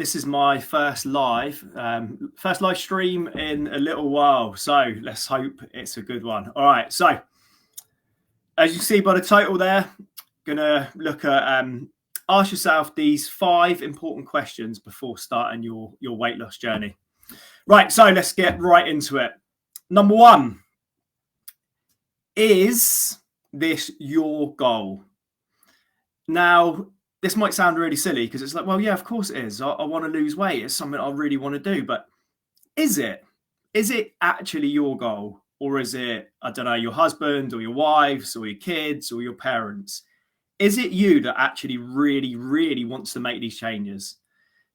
This is my first live stream in a little while. So let's hope it's a good one. All right. So as you see by the title there, gonna look at ask yourself these 5 important questions before starting your weight loss journey. Right. So let's get right into it. Number 1, is this your goal? Now, this might sound really silly because it's like, well, yeah, of course it is. I want to lose weight. It's something I really want to do. But is it? Is it actually your goal? Or is it, I don't know, your husband or your wives or your kids or your parents? Is it you that actually really, really wants to make these changes?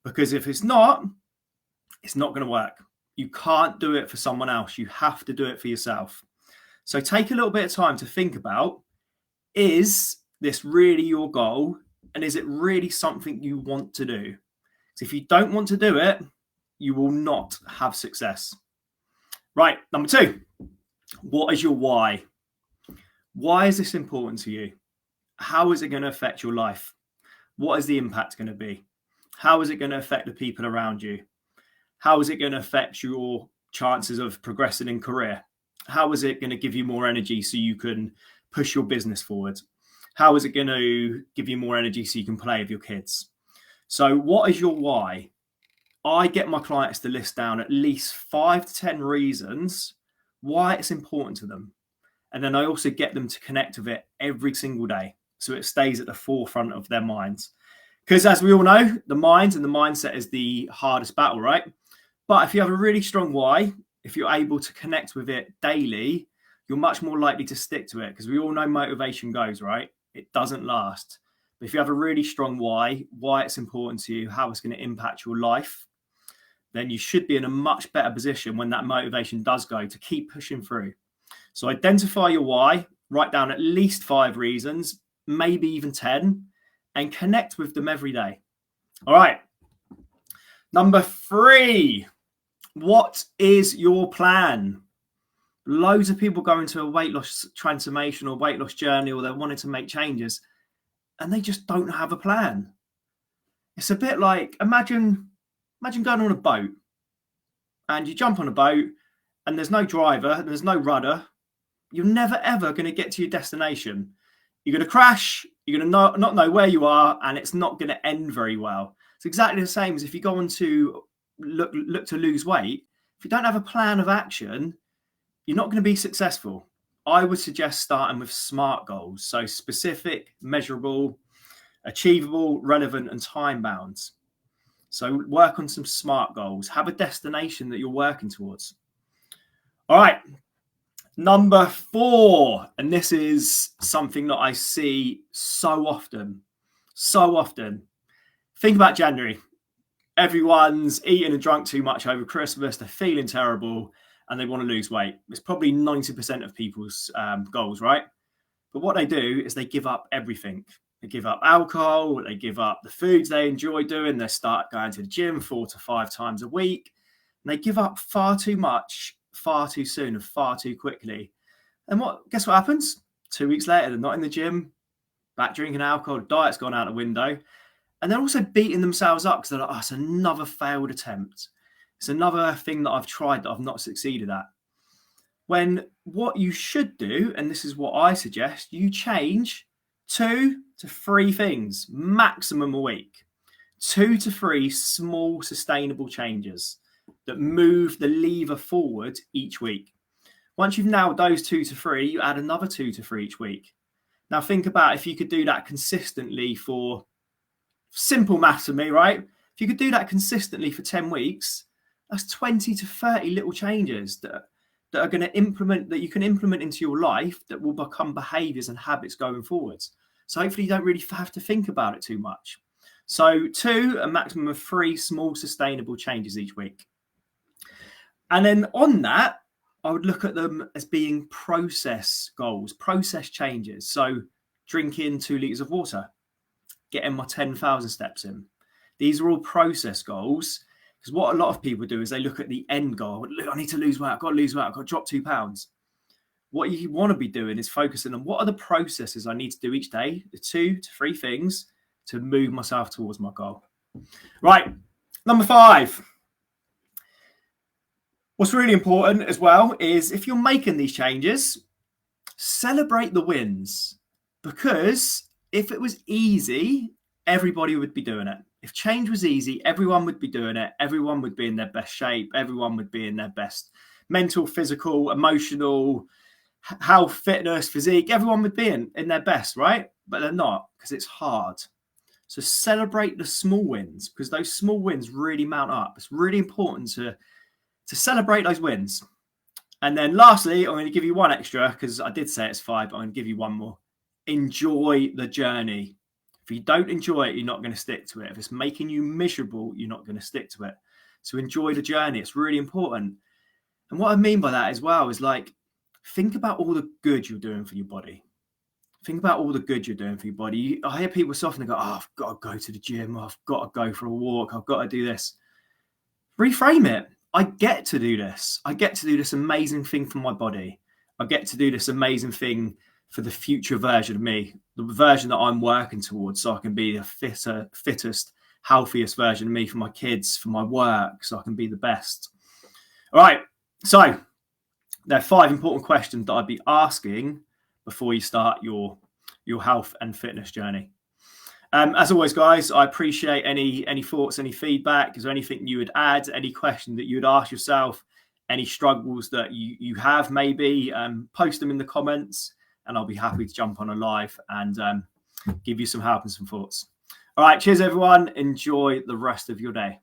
Because if it's not going to work. You can't do it for someone else. You have to do it for yourself. So take a little bit of time to think about, is this really your goal? And is it really something you want to do? So if you don't want to do it, you will not have success. Right, number 2, what is your why? Why is this important to you? How is it going to affect your life? What is the impact going to be? How is it going to affect the people around you? How is it going to affect your chances of progressing in career? How is it going to give you more energy so you can push your business forward? How is it going to give you more energy so you can play with your kids? So what is your why? I get my clients to list down at least 5 to 10 reasons why it's important to them. And then I also get them to connect with it every single day, so it stays at the forefront of their minds. Because as we all know, the mind and the mindset is the hardest battle, right? But if you have a really strong why, if you're able to connect with it daily, you're much more likely to stick to it, because we all know motivation goes, right? It doesn't last. But if you have a really strong why it's important to you, how it's going to impact your life, then you should be in a much better position when that motivation does go to keep pushing through. So identify your why, write down at least 5 reasons, maybe even 10, and connect with them every day. All right. Number 3, what is your plan? Loads of people go into a weight loss transformation or weight loss journey, or they're wanting to make changes, and they just don't have a plan. It's a bit like, imagine going on a boat, and you jump on a boat and there's no driver, there's no rudder. You're never, ever going to get to your destination. You're going to crash, you're going to not know where you are, and it's not going to end very well. It's exactly the same as if you go on to look to lose weight. If you don't have a plan of action, you're not going to be successful. I would suggest starting with SMART goals. So specific, measurable, achievable, relevant, and time bound. So work on some SMART goals. Have a destination that you're working towards. All right. Number 4, and this is something that I see so often. Think about January. Everyone's eaten and drunk too much over Christmas. They're feeling terrible and they want to lose weight. It's probably 90% of people's goals, right? But what they do is they give up everything. They give up alcohol. They give up the foods they enjoy doing. They start going to the gym 4 to 5 times a week. And they give up far too much, far too soon, and far too quickly. And guess what happens? 2 weeks later, they're not in the gym, back drinking alcohol, diet's gone out the window. And they're also beating themselves up because they're like, oh, it's another failed attempt. It's another thing that I've tried that I've not succeeded at. When what you should do, and this is what I suggest, you change 2 to 3 things, maximum a week. 2 to 3 small, sustainable changes that move the lever forward each week. Once you've nailed those 2 to 3, you add another 2 to 3 each week. Now think about if you could do that consistently for, simple maths to me, right? If you could do that consistently for 10 weeks, that's 20 to 30 little changes that are going to implement, that you can implement into your life, that will become behaviors and habits going forwards. So hopefully you don't really have to think about it too much. So 2, a maximum of 3 small sustainable changes each week. And then on that, I would look at them as being process goals, process changes. So drinking 2 litres of water, getting my 10,000 steps in. These are all process goals, because what a lot of people do is they look at the end goal. I need to lose weight. I've got to lose weight. I've got to drop 2 pounds. What you want to be doing is focusing on what are the processes I need to do each day, the 2 to 3 things to move myself towards my goal. Right. Number 5. What's really important as well is if you're making these changes, celebrate the wins, because if it was easy, everybody would be doing it. If change was easy, everyone would be doing it. Everyone would be in their best shape. Everyone would be in their best mental, physical, emotional, health, fitness, physique. Everyone would be in their best, right? But they're not, because it's hard. So celebrate the small wins, because those small wins really mount up. It's really important to celebrate those wins. And then lastly, I'm going to give you one extra, because I did say it's 5, but I'm going to give you one more. Enjoy the journey. If you don't enjoy it, you're not going to stick to it. If it's making you miserable, you're not going to stick to it. So enjoy the journey. It's really important. And what I mean by that as well is, like, think about all the good you're doing for your body. Think about all the good you're doing for your body. I hear people so often go, oh, I've got to go to the gym. I've got to go for a walk. I've got to do this. Reframe it. I get to do this. I get to do this amazing thing for my body. I get to do this amazing thing for the future version of me, the version that I'm working towards, so I can be the fittest, healthiest version of me for my kids, for my work, so I can be the best. All right. So there are 5 important questions that I'd be asking before you start your health and fitness journey. As always, guys, I appreciate any thoughts, any feedback. Is there anything you would add, any question that you would ask yourself, any struggles that you have maybe, post them in the comments, and I'll be happy to jump on a live and give you some help and some thoughts. All right, cheers, everyone. Enjoy the rest of your day.